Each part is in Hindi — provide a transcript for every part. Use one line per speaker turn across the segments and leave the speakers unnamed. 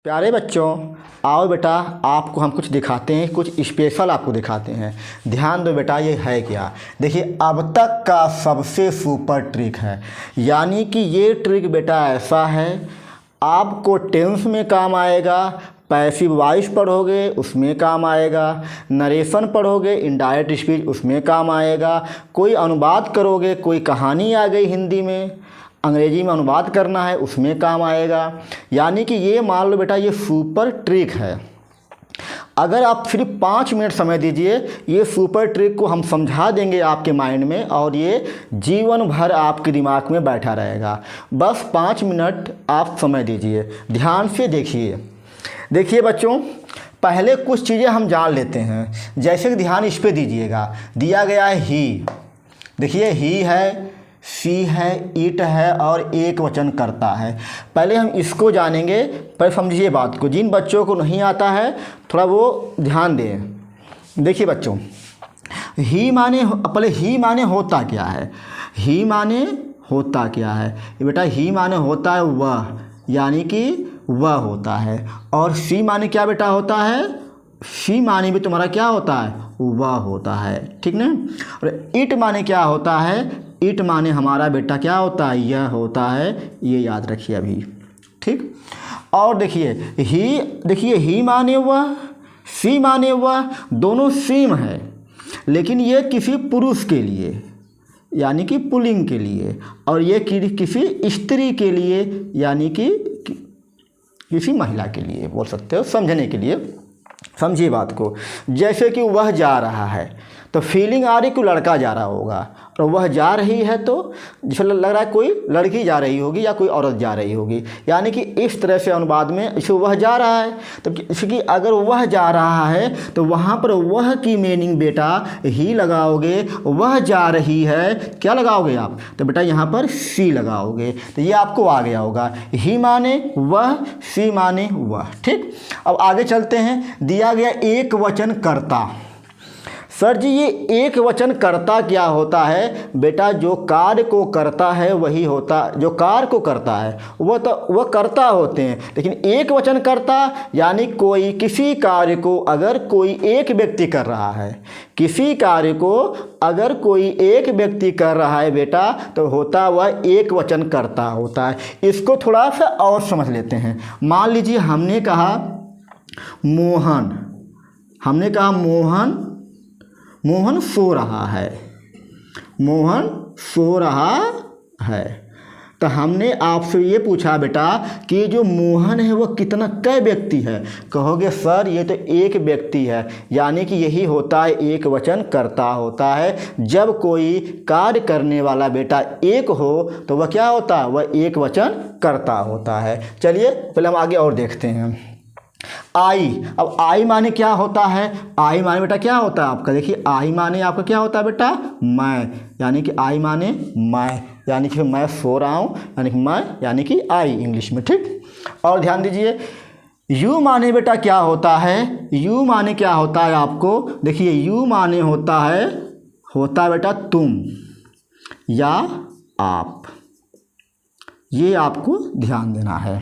प्यारे बच्चों, आओ बेटा आपको हम कुछ दिखाते हैं, कुछ स्पेशल आपको दिखाते हैं। ध्यान दो बेटा, ये है क्या। देखिए, अब तक का सबसे सुपर ट्रिक है। यानी कि ये ट्रिक बेटा ऐसा है, आपको टेंस में काम आएगा, पैसिव वॉइस पढ़ोगे उसमें काम आएगा, नरेशन पढ़ोगे इनडायरेक्ट स्पीच उसमें काम आएगा, कोई अनुवाद करोगे, कोई कहानी आ गई हिंदी में अंग्रेजी में अनुवाद करना है उसमें काम आएगा। यानी कि ये मान लो बेटा, ये सुपर ट्रिक है। अगर आप सिर्फ 5 मिनट समय दीजिए, ये सुपर ट्रिक को हम समझा देंगे आपके माइंड में और ये जीवन भर आपके दिमाग में बैठा रहेगा। बस 5 मिनट आप समय दीजिए, ध्यान से देखिए। देखिए बच्चों, पहले कुछ चीज़ें हम जान लेते हैं, जैसे कि ध्यान इस पर दीजिएगा। दिया गया है ही, देखिए ही है, सी है, ईट है और एक वचन करता है। पहले हम इसको जानेंगे, पहले समझिए बात को। जिन बच्चों को नहीं आता है थोड़ा वो ध्यान दें। देखिए बच्चों, ही माने, पहले ही माने होता क्या है। ही माने होता क्या है बेटा, ही माने होता है वह, यानी कि वह होता है। और सी माने क्या बेटा होता है, सी माने भी तुम्हारा क्या होता है, वह होता है, ठीक ना। और इट माने क्या होता है, इट माने हमारा बेटा क्या होता है, यह होता है, ये याद रखिए अभी, ठीक। और देखिए ही, देखिए ही माने वह, सी माने वह, दोनों सेम है, लेकिन ये किसी पुरुष के लिए यानी कि पुल्लिंग के लिए, और ये किसी स्त्री के लिए यानी कि किसी महिला के लिए बोल सकते हो, समझने के लिए। समझिए बात को। जैसे कि वह जा रहा है तो फीलिंग आ रही कि लड़का जा रहा होगा, और वह जा रही है तो जैसे लग रहा है कोई लड़की जा रही होगी या कोई औरत जा रही होगी। यानी कि इस तरह से अनुवाद में इसे वह जा रहा है, तो इसकी अगर वह जा रहा है तो वहाँ पर वह की मीनिंग बेटा ही लगाओगे, वह जा रही है क्या लगाओगे आप, तो बेटा यहाँ पर सी लगाओगे, तो ये आपको आ गया होगा। ही माने वह, सी माने वह, ठीक। अब आगे चलते हैं। दिया गया एक वचन कर्ता। सर जी, ये एक वचन कर्ता क्या होता है बेटा, जो कार्य को करता है वही होता, जो कार्य को करता है वह तो वह कर्ता होते हैं। लेकिन एक वचन कर्ता यानी कोई किसी कार्य को अगर कोई एक व्यक्ति कर रहा है, किसी कार्य को अगर कोई एक व्यक्ति कर रहा है बेटा, तो होता वह एक वचन कर्ता होता है। इसको थोड़ा सा और समझ लेते हैं। मान लीजिए हमने कहा मोहन, हमने कहा मोहन, मोहन सो रहा है, मोहन सो रहा है। तो हमने आपसे ये पूछा बेटा कि जो मोहन है वह कितना, कै व्यक्ति है। कहोगे सर ये तो एक व्यक्ति है, यानी कि यही होता है एक वचन कर्ता होता है। जब कोई कार्य करने वाला बेटा एक हो तो वह क्या होता है, वह एक वचन कर्ता होता है। चलिए पहले हम आगे और देखते हैं। आई, अब आई माने क्या होता है, आई माने बेटा क्या होता है आपका, देखिए आई माने आपका क्या होता है बेटा, मैं, यानी कि आई माने मैं, यानी कि मैं सो रहा हूँ, यानी कि मैं, यानी कि आई इंग्लिश में, ठीक। और ध्यान दीजिए, यू माने बेटा क्या होता है, यू माने क्या होता है आपको, देखिए यू माने होता है बेटा तुम या आप, ये आपको ध्यान देना है।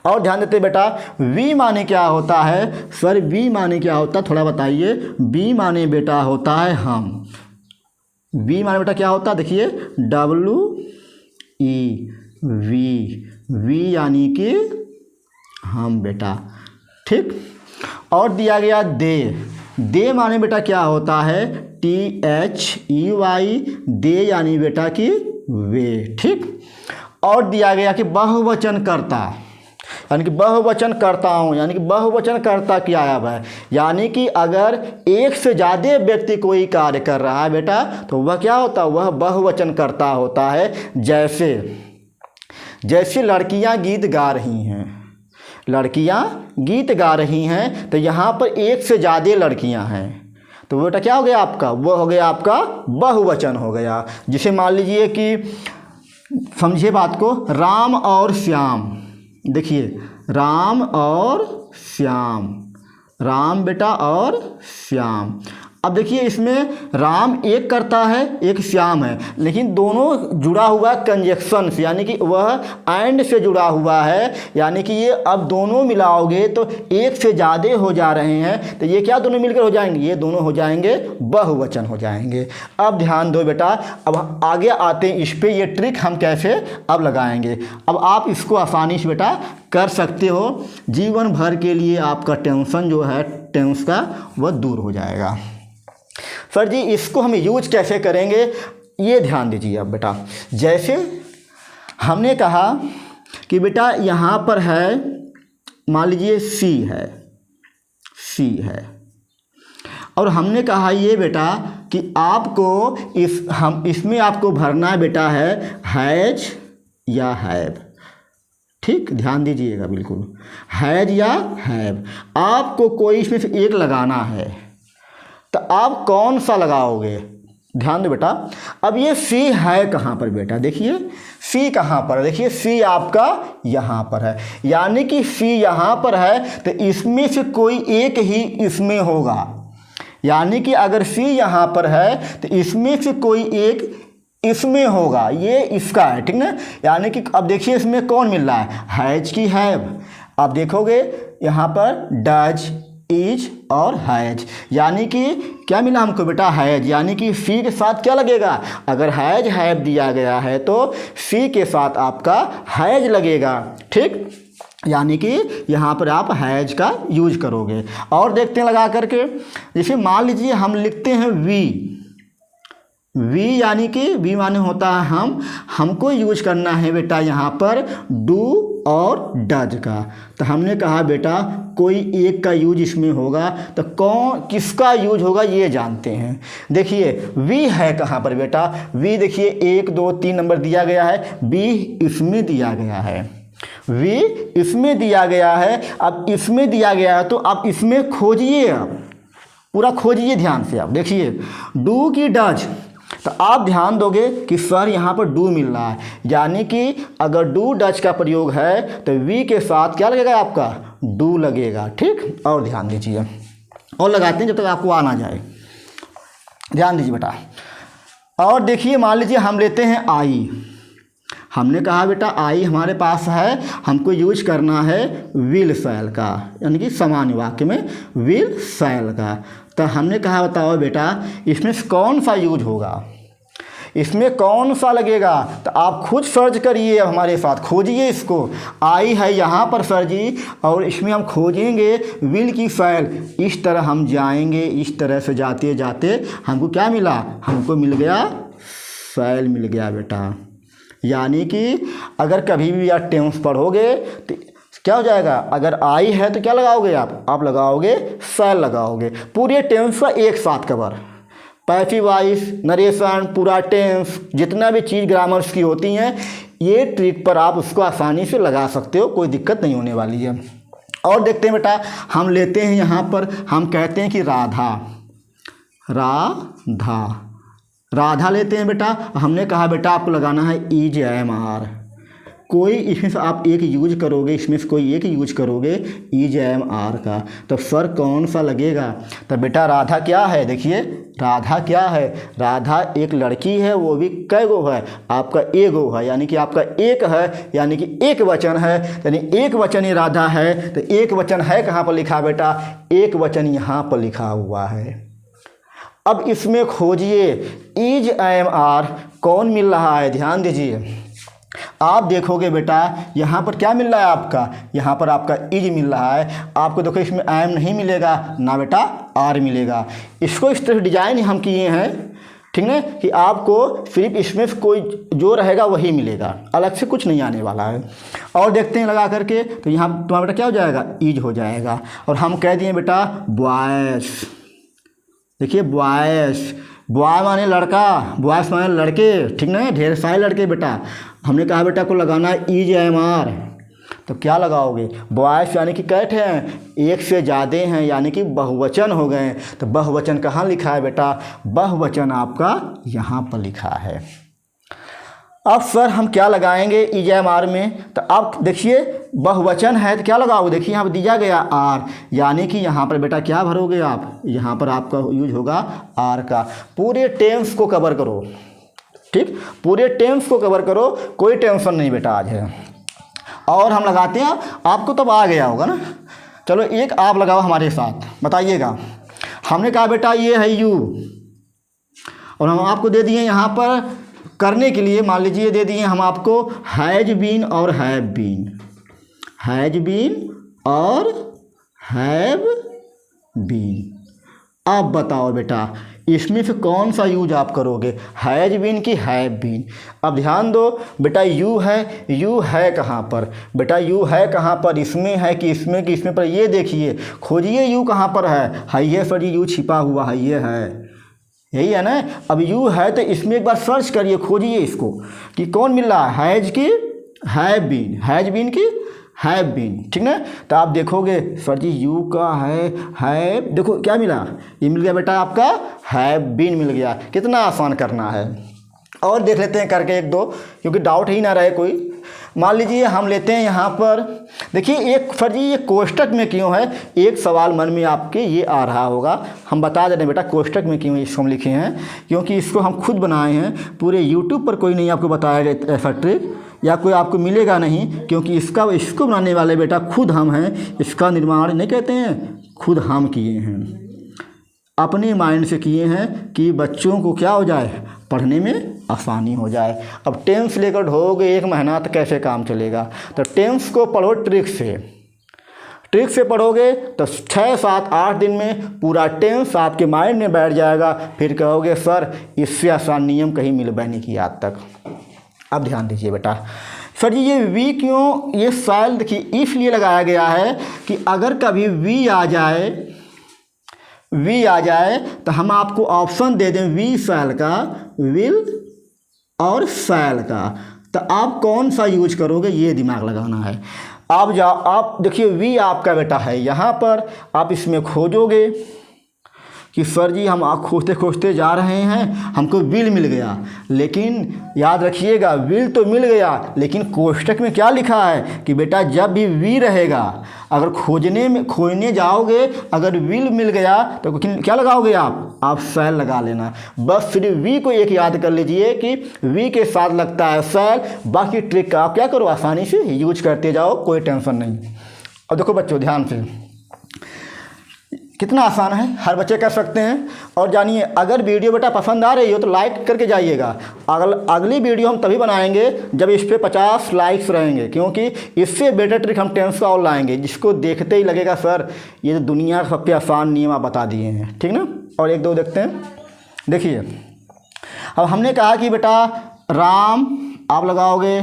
और ध्यान देते बेटा, वी माने क्या होता है, सर वी माने क्या होता है, थोड़ा बताइए। वी माने बेटा होता है हम, वी माने बेटा क्या होता है, देखिए डब्लू ई वी, वी यानी कि हम बेटा, ठीक। और दिया गया दे, दे माने बेटा क्या होता है, THEY, दे यानी बेटा कि वे, ठीक। और दिया गया कि बहुवचन कर्ता, यानी कि बहुवचन करता हूँ, यानी कि बहुवचन कर्ता क्या है, यानी कि अगर एक से ज़्यादा व्यक्ति कोई कार्य कर रहा है बेटा तो वह क्या होता है, वह बहुवचन कर्ता होता है। जैसे लड़कियाँ गीत गा रही हैं, लड़कियाँ गीत गा रही हैं तो यहाँ पर एक से ज़्यादा लड़कियाँ हैं, तो बेटा क्या हो गया आपका, वह हो गया आपका बहुवचन हो गया। जिसे मान लीजिए कि, समझिए बात को, राम और श्याम, देखिए राम और श्याम, राम बेटा और श्याम। अब देखिए इसमें राम एक करता है, एक श्याम है, लेकिन दोनों जुड़ा हुआ कंजक्शन से, यानी कि वह एंड से जुड़ा हुआ है, यानी कि ये अब दोनों मिलाओगे तो एक से ज़्यादा हो जा रहे हैं, तो ये क्या दोनों मिलकर हो जाएंगे, ये दोनों हो जाएंगे बहुवचन हो जाएंगे। अब ध्यान दो बेटा, अब आगे आते हैं इस पे, ये ट्रिक हम कैसे अब लगाएंगे। अब आप इसको आसानी से बेटा कर सकते हो, जीवन भर के लिए आपका टेंशन जो है टेंस का वह दूर हो जाएगा। सर जी इसको हम यूज कैसे करेंगे, ये ध्यान दीजिए। अब बेटा जैसे हमने कहा कि बेटा यहाँ पर है, मान लीजिए सी है और हमने कहा ये बेटा कि आपको इसमें आपको भरना है बेटा है हैज या हैव। ठीक, ध्यान दीजिएगा बिल्कुल, हैज या हैव। आपको कोई इसमें से एक लगाना है, तो आप कौन सा लगाओगे, ध्यान दो बेटा। अब ये सी है कहाँ पर बेटा, देखिए सी कहाँ पर है, देखिए सी आपका यहाँ पर है, यानी कि सी यहाँ पर है तो इसमें से कोई एक ही इसमें होगा, यानी कि अगर सी यहाँ पर है तो इसमें से कोई एक इसमें होगा, ये इसका है, ठीक ना। यानी कि अब देखिए इसमें कौन मिल रहा है, हैज की हैव। आप देखोगे यहाँ पर डज, इज और हैज, यानी कि क्या मिला हमको बेटा, हैज, यानी कि सी के साथ क्या लगेगा, अगर हैज हैव दिया गया है तो सी के साथ आपका हैज लगेगा। ठीक, यानी कि यहाँ पर आप हैज का यूज करोगे। और देखते हैं लगा करके, जैसे मान लीजिए हम लिखते हैं वी, यानी कि वी माने होता है हमको यूज करना है बेटा यहाँ पर डू और डज का। तो हमने कहा बेटा कोई एक का यूज इसमें होगा, तो कौन किसका यूज होगा ये जानते हैं। देखिए वी है कहाँ पर बेटा, वी देखिए 1 2 3 नंबर दिया गया है, बी इसमें दिया गया है, वी इसमें दिया गया है। अब इसमें दिया गया है तो आप इसमें खोजिए, आप पूरा खोजिए ध्यान से। आप देखिए डू की डज, तो आप ध्यान दोगे कि सर यहाँ पर डू मिल रहा है, यानी कि अगर डू डज का प्रयोग है तो वी के साथ क्या लगेगा आपका, डू लगेगा। ठीक, और ध्यान दीजिए, और लगाते हैं जब तक आपको आ ना जाए, ध्यान दीजिए बेटा। और देखिए मान लीजिए हम लेते हैं आई, हमने कहा बेटा आई हमारे पास है, हमको यूज करना है विल शैल का, यानी कि सामान्य वाक्य में विल शैल का। तो हमने कहा बताओ बेटा इसमें कौन सा यूज होगा, इसमें कौन सा लगेगा, तो आप खुद सर्च करिए, हमारे साथ खोजिए इसको। आई है यहाँ पर सर जी, और इसमें हम खोजेंगे विल की शैल, इस तरह हम जाएंगे, इस तरह से जाते जाते हमको क्या मिला, हमको मिल गया शैल मिल गया बेटा। यानी कि अगर कभी भी आप टेंस पढ़ोगे तो क्या हो जाएगा, अगर आई है तो क्या लगाओगे आप लगाओगे शैल लगाओगे। पूरे टेंस का एक साथ कवर, पैसिव वॉइस, नरेशन, पूरा टेंस, जितना भी चीज़ ग्रामर्स की होती हैं, ये ट्रिक पर आप उसको आसानी से लगा सकते हो, कोई दिक्कत नहीं होने वाली है। और देखते हैं बेटा, हम लेते हैं यहाँ पर, हम कहते हैं कि राधा लेते हैं बेटा। हमने कहा बेटा आपको लगाना है ईज एम आर, कोई इसमें से आप एक यूज करोगे, इसमें से कोई एक यूज करोगे ईज एम आर का, तो सर कौन सा लगेगा। तो बेटा राधा क्या है, देखिए राधा क्या है, राधा एक लड़की है, वो भी कै गो है, आपका एगो है, यानी कि आपका एक है, यानी कि एक वचन है, यानी एक वचन ही राधा है। तो एक वचन है कहाँ पर लिखा बेटा, एक वचन यहाँ पर लिखा हुआ है। अब इसमें खोजिए इज एम आर कौन मिल रहा है, ध्यान दीजिए। आप देखोगे बेटा यहाँ पर क्या मिल रहा है आपका, यहाँ पर आपका इज मिल रहा है, आपको देखो इसमें एम नहीं मिलेगा ना बेटा आर मिलेगा। इसको इस तरह डिजाइन हम किए हैं, ठीक है, कि आपको सिर्फ इसमें कोई जो रहेगा वही मिलेगा, अलग से कुछ नहीं आने वाला है। और देखते हैं लगा करके, तो यहाँ तुम्हारा बेटा क्या हो जाएगा, इज हो जाएगा। और हम कह दिए बेटा बॉयस, देखिए बॉयस, बॉय माने लड़का, बॉयस माने लड़के, ठीक ना, ढेर सारे लड़के बेटा। हमने कहा बेटा को लगाना है ईज एम आर, तो क्या लगाओगे, बॉयस यानी कि कैट हैं, एक से ज़्यादा हैं, यानी कि बहुवचन हो गए। तो बहुवचन कहाँ लिखा है बेटा, बहुवचन आपका यहाँ पर लिखा है। अब सर हम क्या लगाएंगे EJMR में, तो आप देखिए बहुवचन है तो क्या लगाओगे, देखिए यहाँ पर दिया गया आर, यानी कि यहाँ पर बेटा क्या भरोगे आप, यहाँ पर आपका यूज होगा आर का। पूरे टेंस को कवर करो, ठीक, पूरे टेंस को कवर करो, कोई टेंशन नहीं बेटा आज है। और हम लगाते हैं, आपको तब आ गया होगा ना। चलो एक आप लगाओ हमारे साथ, बताइएगा। हमने कहा बेटा ये है यू, और हम आपको दे दिए यहाँ पर करने के लिए, मान लीजिए दे दिए हम आपको हैज बीन और हैव बीन, हैज बीन और हैव बीन। अब बताओ बेटा इसमें से कौन सा यूज आप करोगे, हैज बीन की हैव बीन। अब ध्यान दो बेटा, यू है कहाँ पर बेटा, यू है कहाँ पर, इसमें है कि इसमें कि इसमें पर, ये देखिए खोजिए यू कहाँ पर है ये सर, ये यू छिपा हुआ है, ये है, यही है ना। अब यू है तो इसमें एक बार सर्च करिए, खोजिए इसको कि कौन मिल रहा है, हैज की हैव बीन, हैज बीन की हैव बीन, ठीक ना। तो आप देखोगे सर जी यू का है, देखो क्या मिला, ये मिल गया बेटा आपका हैव बीन मिल गया। कितना आसान करना है, और देख लेते हैं करके एक दो, क्योंकि डाउट ही ना रहे कोई। मान लीजिए हम लेते हैं यहाँ पर, देखिए एक सर जी ये कोष्टक में क्यों है, एक सवाल मन में आपके ये आ रहा होगा। हम बता दे रहे हैं बेटा कोष्टक में क्यों इसको हम लिखे हैं, क्योंकि इसको हम खुद बनाए हैं, पूरे यूट्यूब पर कोई नहीं आपको बताया ऐसा ट्रिक, या कोई आपको मिलेगा नहीं, क्योंकि इसको बनाने वाले बेटा खुद हम हैं। इसका निर्माण नहीं कहते हैं, खुद हम किए हैं, अपने माइंड से किए हैं कि बच्चों को क्या हो जाए, पढ़ने में आसानी हो जाए। अब टेंस लेकर ढोगे 1 महीना तो कैसे काम चलेगा, तो टेंस को पढ़ो ट्रिक से पढ़ोगे तो 6, 7, 8 दिन में पूरा टेंस आपके माइंड में बैठ जाएगा। फिर कहोगे सर इससे आसान नियम कहीं मिलबे नहीं किया आज तक। अब ध्यान दीजिए बेटा, सर जी ये वी क्यों, ये साइल देखिए इसलिए लगाया गया है कि अगर कभी वी आ जाए तो हम आपको ऑप्शन दे दें वी साइल का, विल और साइल का, तो आप कौन सा यूज करोगे ये दिमाग लगाना है। आप देखिए वी आपका बेटा है यहाँ पर, आप इसमें खोजोगे कि सर जी हम खोजते जा रहे हैं, हमको विल मिल गया, लेकिन याद रखिएगा विल तो मिल गया, लेकिन कोष्टक में क्या लिखा है कि बेटा जब भी वी रहेगा, अगर खोजने जाओगे, अगर विल मिल गया तो क्या लगाओगे आप सेल लगा लेना। बस सिर्फ वी को एक याद कर लीजिए कि वी के साथ लगता है सेल, बाकी ट्रिक का आप क्या करो आसानी से यूज करते जाओ, कोई टेंशन नहीं। और देखो बच्चों ध्यान से, कितना आसान है, हर बच्चे कर सकते हैं। और जानिए अगर वीडियो बेटा पसंद आ रही हो तो लाइक करके जाइएगा। अगली वीडियो हम तभी बनाएंगे जब इस पर 50 लाइक्स रहेंगे, क्योंकि इससे बेटर ट्रिक हम टेंस का और लाएंगे, जिसको देखते ही लगेगा सर ये तो दुनिया का सबसे आसान नियम आप बता दिए हैं, ठीक ना। और एक दो देखते हैं, देखिए अब हमने कहा कि बेटा राम, आप लगाओगे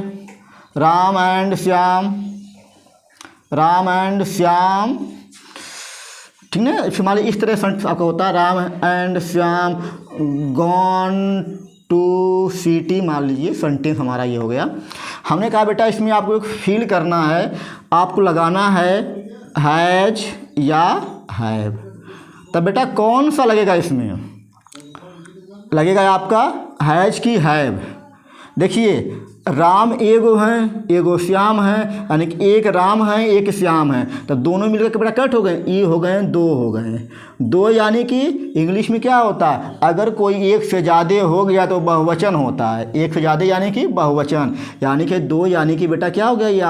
राम एंड श्याम, ठीक है। मान लीजिए इस तरह सेंटेंस आपका होता है, Ram and Shyam gone to city, मान लीजिए सेंटेंस हमारा ये हो गया। हमने कहा बेटा इसमें आपको एक फील करना है, आपको लगाना है हैज या हैव, तब बेटा कौन सा लगेगा, इसमें लगेगा आपका हैज की हैव। देखिए राम एगो हैं, एगो श्याम है, यानी कि एक राम है एक श्याम है, तो दोनों मिलकर के बेटा कट हो गए, ई हो गए, दो हो गए। दो यानी कि इंग्लिश में क्या होता है, अगर कोई एक से ज़्यादा हो गया तो बहुवचन होता है, एक से ज़्यादा यानी कि बहुवचन, यानी कि दो यानी कि बेटा क्या हो गया, ये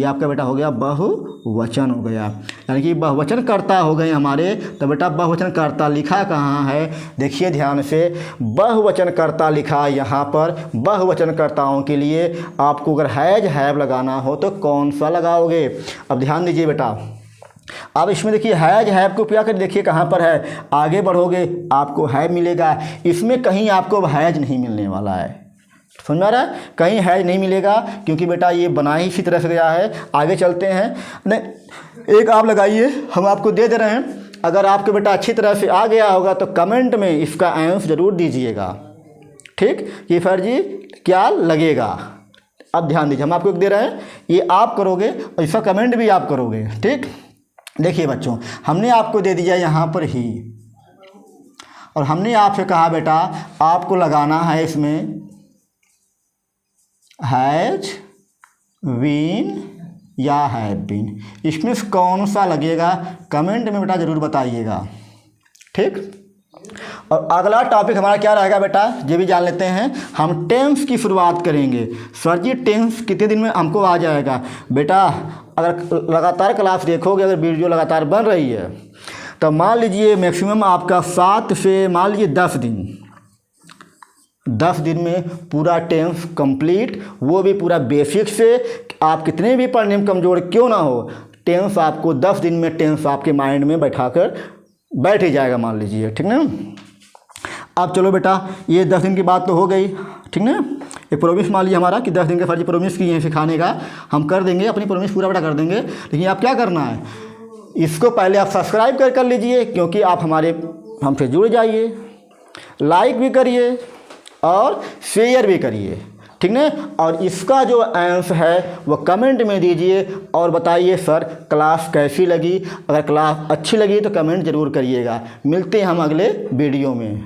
आपका बेटा हो गया बहुवचन हो गया, यानी कि बहुवचन कर्ता हो गए हमारे। तो बेटा बहुवचन कर्ता लिखा कहाँ है, देखिए ध्यान से, बहुवचन कर्ता लिखा यहाँ पर। बहुवचन कर्ताओं के लिए आपको अगर हैज हैव लगाना हो तो कौन सा लगाओगे। अब ध्यान दीजिए बेटा, अब इसमें देखिए हैज हैव को क्या कर देखिए कहाँ पर है, आगे बढ़ोगे आपको हैव मिलेगा, इसमें कहीं आपको हैज नहीं मिलने वाला है, समझ में आ रहा है, कहीं हैज नहीं मिलेगा, क्योंकि बेटा ये बना ही इसी तरह से गया है। आगे चलते हैं, नहीं एक आप लगाइए, हम आपको दे रहे हैं, अगर आपके बेटा अच्छी तरह से आ गया होगा तो कमेंट में इसका आंसर ज़रूर दीजिएगा, ठीक, कि सर जी क्या लगेगा। अब ध्यान दीजिए, हम आपको दे रहे हैं, ये आप करोगे और इसका कमेंट भी आप करोगे, ठीक। देखिए बच्चों, हमने आपको दे दिया यहाँ पर ही, और हमने आपसे कहा बेटा आपको लगाना है इसमें हैज बीन या हैव बीन, इसमें से कौन सा लगेगा कमेंट में बेटा ज़रूर बताइएगा। ठीक, और अगला टॉपिक हमारा क्या रहेगा बेटा, ये भी जान लेते हैं। हम टेंस की शुरुआत करेंगे। सर जी टेंस कितने दिन में हमको आ जाएगा? बेटा अगर लगातार क्लास देखोगे, अगर वीडियो लगातार बन रही है, तो मान लीजिए मैक्सिमम आपका 7 से मान लीजिए 10 दिन, 10 दिन में पूरा टेंस कंप्लीट, वो भी पूरा बेसिक से। आप कितने भी पढ़ने में कमज़ोर क्यों ना हो, टेंस आपको 10 दिन में टेंस आपके माइंड में बैठाकर बैठ ही जाएगा, मान लीजिए। ठीक ना। अब चलो बेटा, ये 10 दिन की बात तो हो गई। ठीक ना। ये प्रोमिस मान लीजिए हमारा कि 10 दिन के फर्जी प्रोमिस किए हैं सिखाने का, हम कर देंगे, अपनी प्रोमिस पूरा बेटा कर देंगे। लेकिन आप क्या करना है, इसको पहले आप सब्सक्राइब कर लीजिए, क्योंकि आप हमसे जुड़ जाइए, लाइक भी करिए और शेयर भी करिए। ठीक ना। और इसका जो आंसर है वो कमेंट में दीजिए और बताइए सर क्लास कैसी लगी। अगर क्लास अच्छी लगी तो कमेंट ज़रूर करिएगा। मिलते हैं हम अगले वीडियो में।